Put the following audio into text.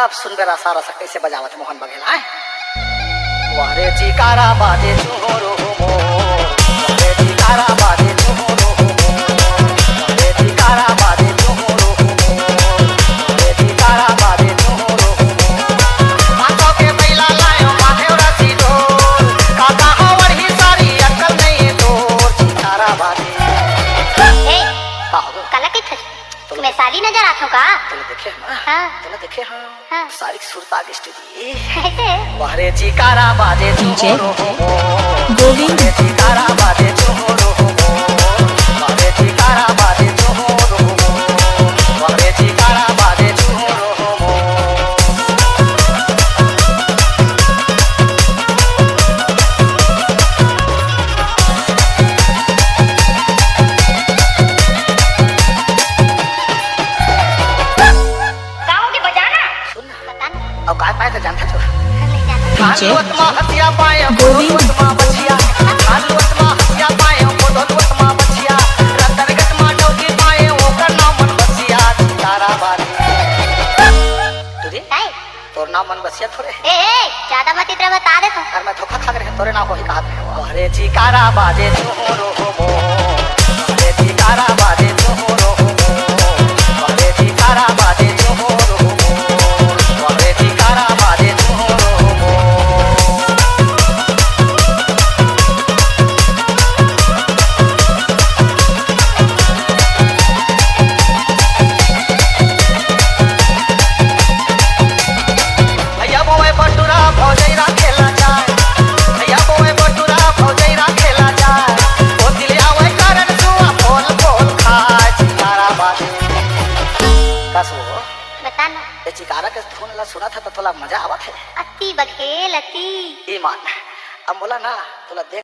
अब सुन बेरा सारा सा कैसे बजावत मोहन बघेला है। वारे चिकारा बाजे चोरो हो वारे चिकारा बाजे चोरो हो वारे चिकारा बाजे चोरो हो वारे चिकारा बाजे चोरो हो माथो के बैला लायो माथे रसी ढोल काका हवर ही सारी अक्ल नहीं तोर चिकारा बाजे ए काला के तुम्हें साली नजर आतो का तूने देखे हां तूने देखे हाँ। सारी सुरता के स्टूडियो ऐसे वारे चिकारा बाजे चोरो हो गोविंद चिकारा बाजे चोरो हो वारे चिकारा बाजे चोरो हो वारे चिकारा बाजे चोरो हो। गाँव के बजाना सुन पता नहीं अब काय पाए तो जानता तो नहीं जानती खानवत मा हसिया पाए गोविंद। गोविंद मा बचिया खानवत मा हसिया पाए गोविंद मा बचिया रतरगत मा डोगी पाए ओकर नाम मन बसिया चिकारा बाजे तुझे काय तोर नाम मन बसिया थोड़े ए ज्यादा मत इतना बता दे तू और मैं धोखा खा कर तोरे नाम वही कहा था वारे चिकारा बाजे चोरो हो वारे चिकारा बाजे चोरो हो वारे चिकारा बाजे चोरो हो वारे चिकारा बाजे चोरो हो। भैया बोए बटुरा भौजैरा खेला जाए भैया बोए बटुरा भौजैरा खेला जाए ओ दिल आवे कारण सुआ फल फल खाए चिकारा बाजे कसो बता ना ये चिकारा के धुन ला सुना था तो थोड़ा मजा आवत है अति बखेल अति ईमान अब बोला ना तोला देख